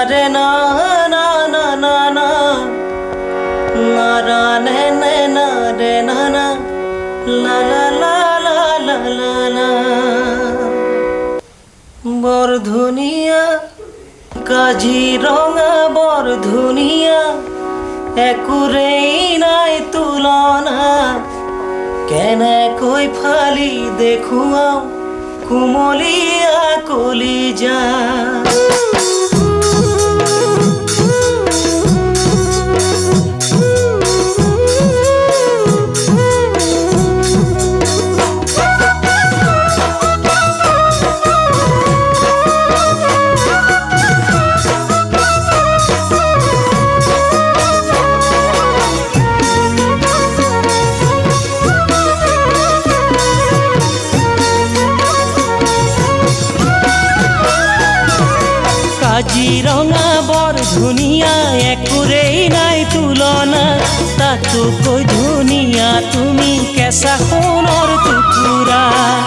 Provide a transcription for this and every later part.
रे ना ना ना ना ना ना रा ने ने ना रे ना ना ला ला ला ला ला ला ला বৰধুনীয়া কাজিৰঙা বৰধুনীয়া একোৰেই নাই তুলনা কেনেকৈ ফালি দেখুৱাও কুমলীয়া কলিজা কাজিৰঙা বৰ ধুনীয়া একোৰেই নাই তুলনা তাতোকৈ ধুনীয়া তুমি কেঁচা সোণৰ টুকুৰা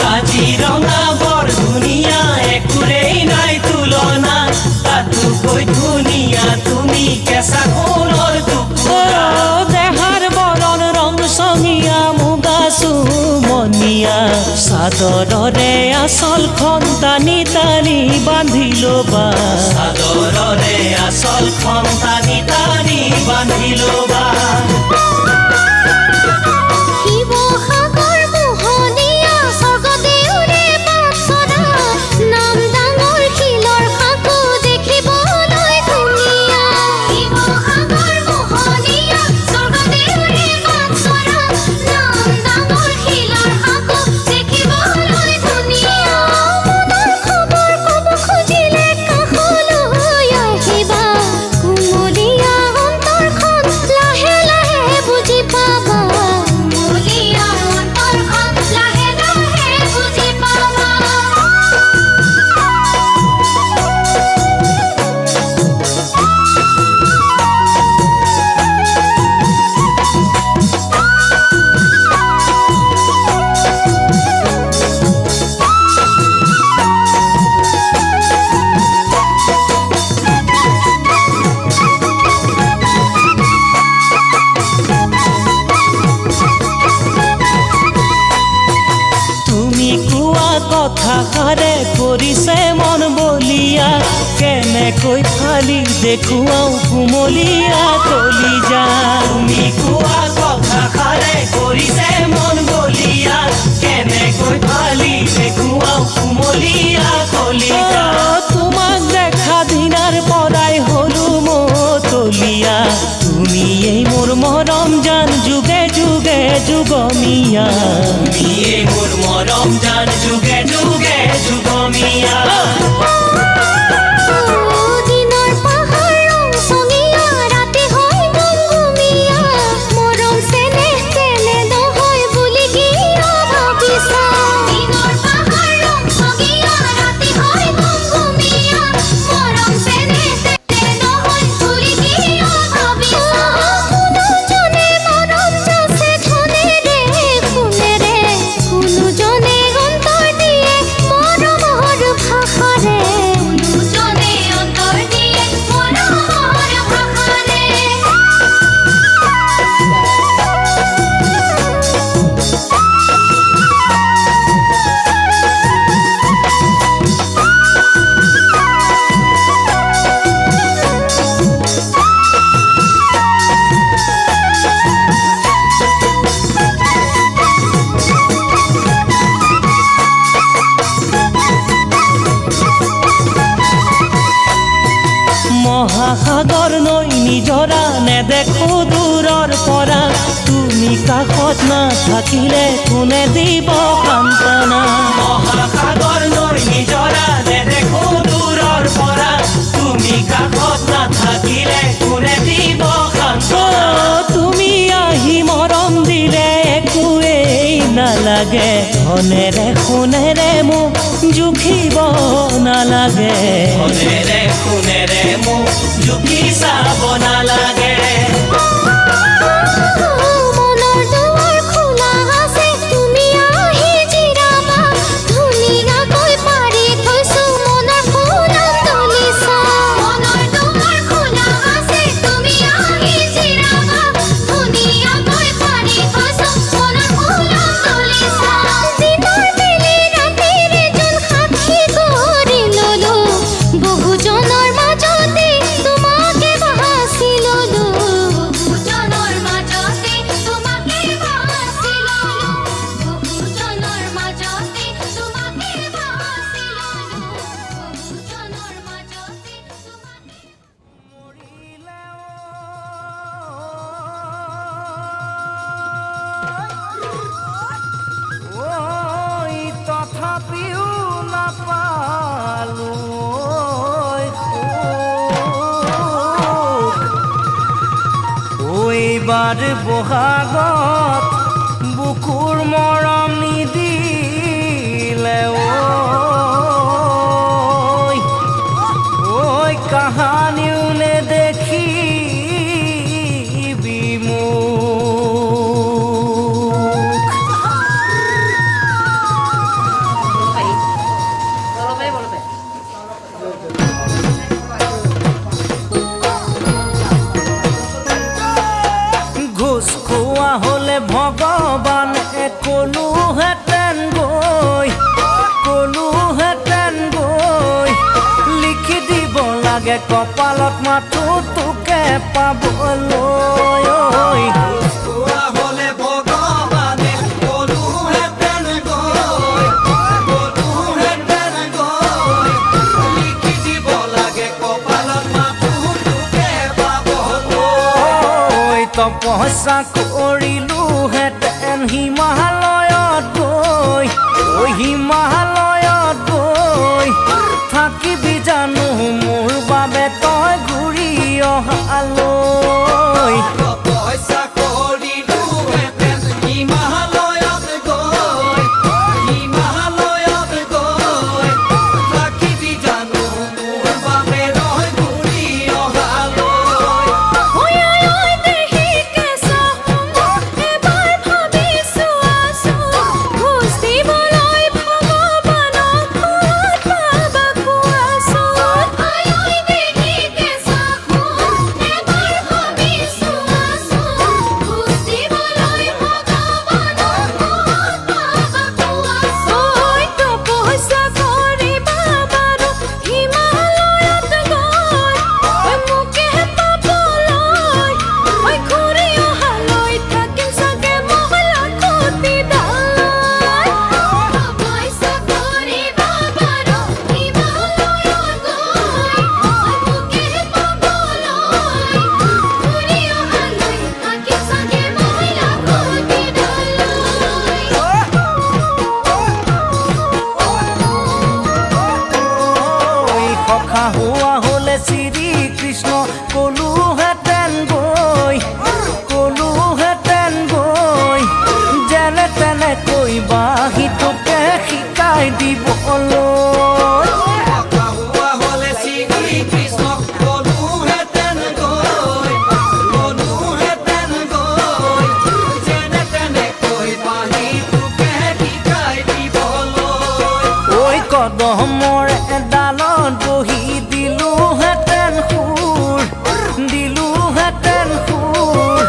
কাজিৰঙা বৰ ধুনীয়া একোৰেই নাই তুলনা তাতোকৈ ধুনীয়া তুমি কেঁচা সোণৰ টুকুৰা দেহাৰ বৰণ ৰং চঙীয়া মুগা চুমনীয়া চাদৰৰে আঁচলখন টানি টানি বান্ধি ল'বা চাদৰৰে আঁচলখন টানি টানি বান্ধি ল'বা কথাষাৰে কৰিছে মন বলিয়া কেনেকৈ ফালি দেখুৱাও কুমলীয়া কলিজা তুমি কোৱা কথাষাৰে কৰিছে মন বলিয়া কেনেকৈ ফালি দেখুৱাও কুমলীয়া কলিজা তোমাক দেখা দিনাৰ পৰাই হলো মতলীয়া তুমিয়েই মোৰ মৰম জান যুগে যুগে যুগমীয়া তুমিয়েই মোৰ মৰম জান যুগে যুগে যুগমীয়া মহাসাগৰ নৈ নিজৰা নেদেখো দূৰৰ পৰা তুমি কাষত নাথাকিলে কোনে দিব সান্তনা মহাসাগৰ নৈ নিজৰা নেদেখো দূৰৰ পৰা তুমি কাষত নাথাকিলে কোনে দিব সান্তনা তুমি আহি মৰম দিলে একোৱেই নালাগে ধনেৰে সোণেৰে মোক জুখিব নালাগে ধনেৰে সোণেৰে মোক জুখি চাব নালাগে ধুনীয়াকৈ পাৰি থৈছো মনৰ ফুলৰ তলিচা মনৰ তথাপিও নাপালো এইবাৰ বহাগত বুকুৰ মৰম নিদিলে ঐ কাহানিও নেদেখি খোৱা হলে ভগৱানে কলোহেঁতেন গৈ লিখি দিব লাগে কপালত মাথো তোকে পাবলৈ তপস্যা কৰিলোহেঁতেন হিমালয়ত গৈ থাকিবি জানো মোৰ বাবে তই ঘূৰি অহালৈ তপস্যা কৰিলোহেঁতেন হিমালয়ত গৈ থাকিবি জানো মোৰ বাবে তই ঘূৰি হোৱা হলে শ্ৰীকৃষ্ণ কলোহেঁতেন গৈ যেনে তেনেকৈ বাঁহীটোকে শিকাই দিবলৈ কদমৰ এডালত বহি দিলোহেঁতেন সুৰ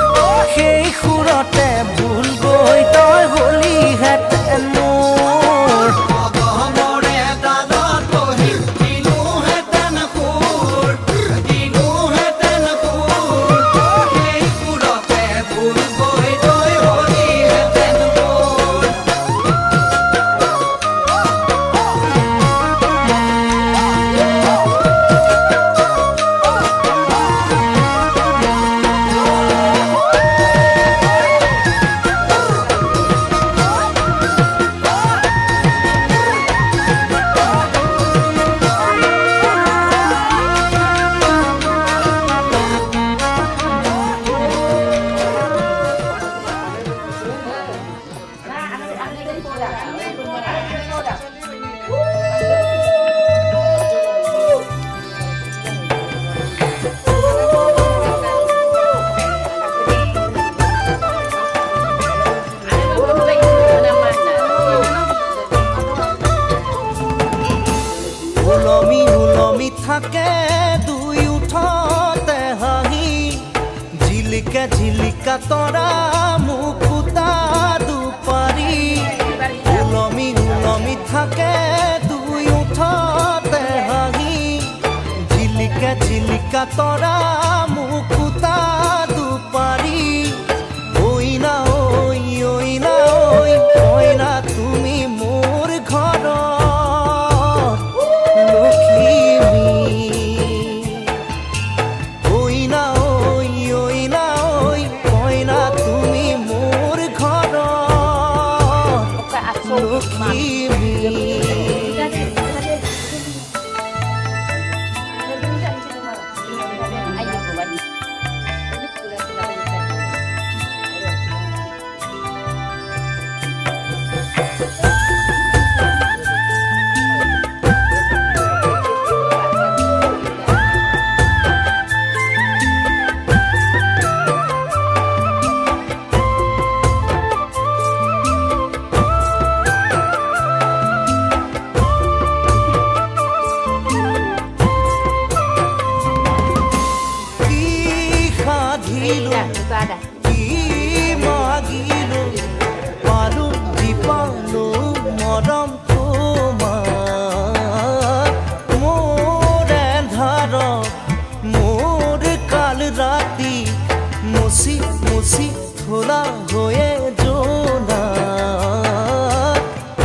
সেই সুৰতে ভুল গৈ তই হলিহেঁতেন মোৰ কদমৰ এডালত বহি দিলোহেঁতেন সুৰ সেই সুৰতে ভুল গৈ তই হলিহেঁতেন মোৰ থাকে দুই উঠতে হাঁহি ঝিলিকা তৰা মুকুতা দুপাৰি উলমি থাকে দুই উঠতে হাঁহি ঝিলিকা তৰা মুকুতা দুপাৰি ঐ না তুমি মোৰ ঘৰৰ লক্ষ্মী কি মাগিলো পালো পালো মৰম তোমাৰ মোৰ এন্ধাৰ মোৰ কাল ৰাতি মুচি মুচি থোলা হৈয়ে জোনা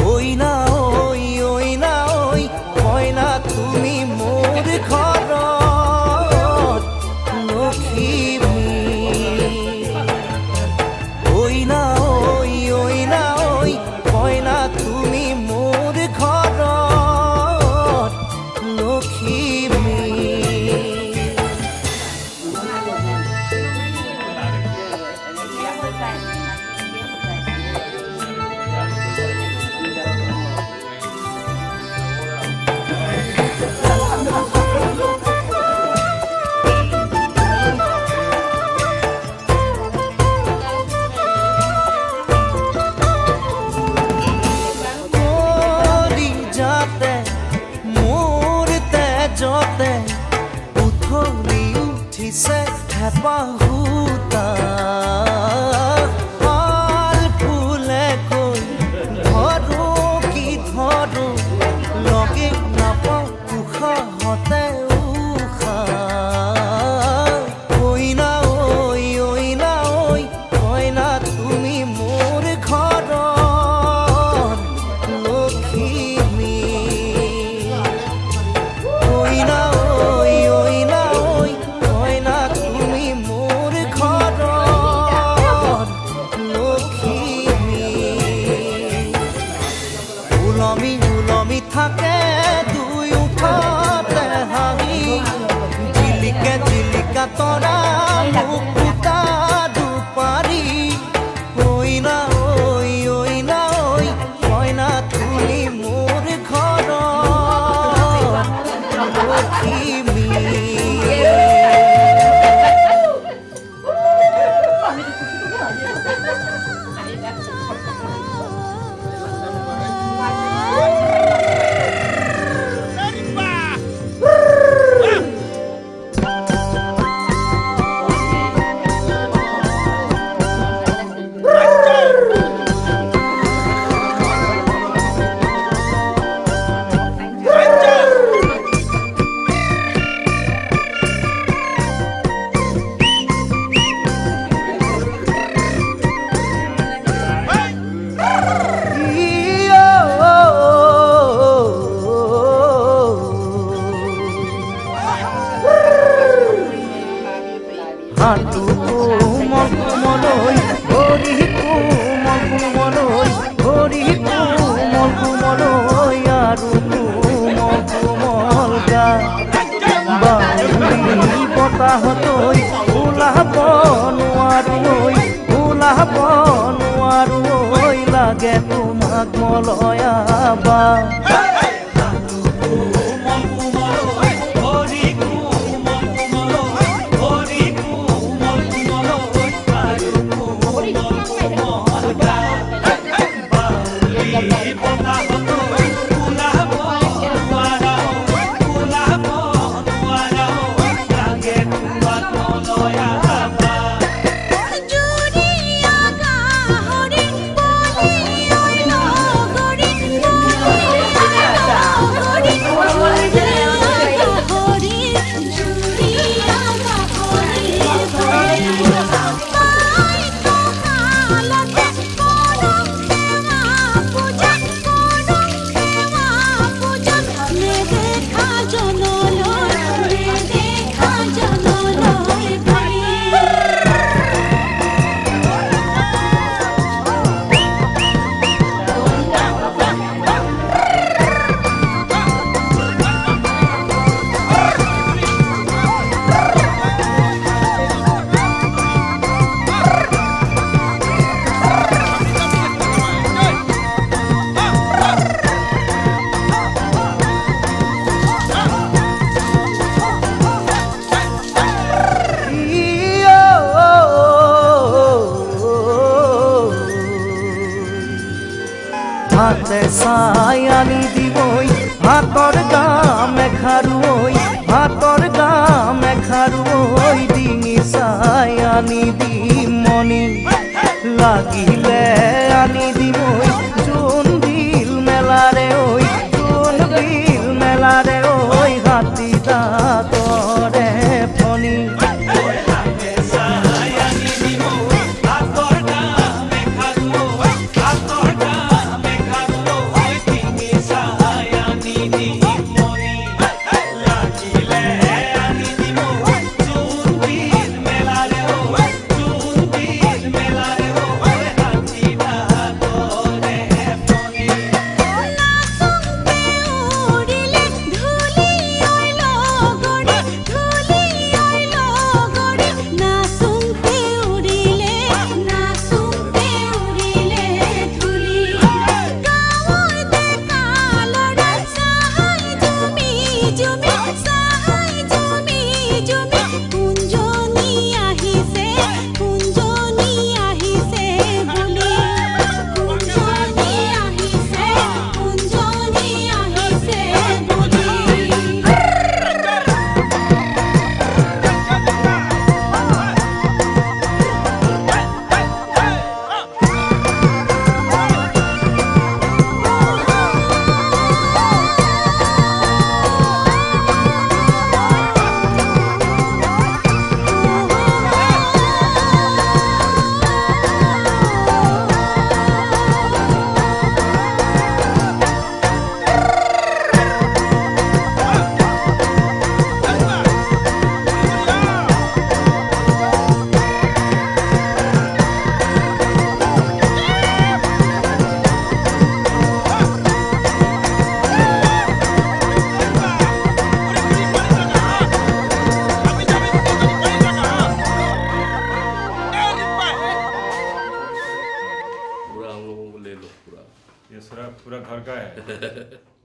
ঐ না ঐ কইনা তুমি মোৰ ঘৰত লখিমী ঐ না ঐ কইনা তুমি মোৰ ঘৰত লখিমী যতে উথলি উঠিছে হেঁপাহুতা পাল ফুলে কৈ ধৰো কি ধৰো লগে নাপাওঁ উশাহতে উশাহ ঐ না ঐ কইনা তুমি মোৰ ঘৰত লখিমী ঐ না ঐ কইনা তুমি মোৰ ঘৰত লখিমী ওলমি ওলমি থাকে দুই উঠতে হাঁহি জিলিকে জিলিকা তৰা মোক ফুটা দুপাৰি ঐ না ঐ কইনা তুমি মোৰ ঘৰত লখিমী হাঁটু কোমল কোমলৈ ভৰি কোমল কোমলৈ ভৰি কোমল কোমলৈ আৰু কোমল কোমল গা বায়ুৰি বতাহতৈ ওলাব নোৱাৰো লাগে তোমাক মলয়াবা হাতে চাই আনি দিবই হাতৰ গাম এখাৰুই হাতৰ গাম এখাৰুই ডিঙি চাই আনি মণি লাগিলে আনি দিমই জোন বিল মেলারে ওই জোন বিল মেলারে ওই হাতি দাঁতরে ফণি पूरा हम लोगों को ले लो पूरा। ये पूरा घर का है।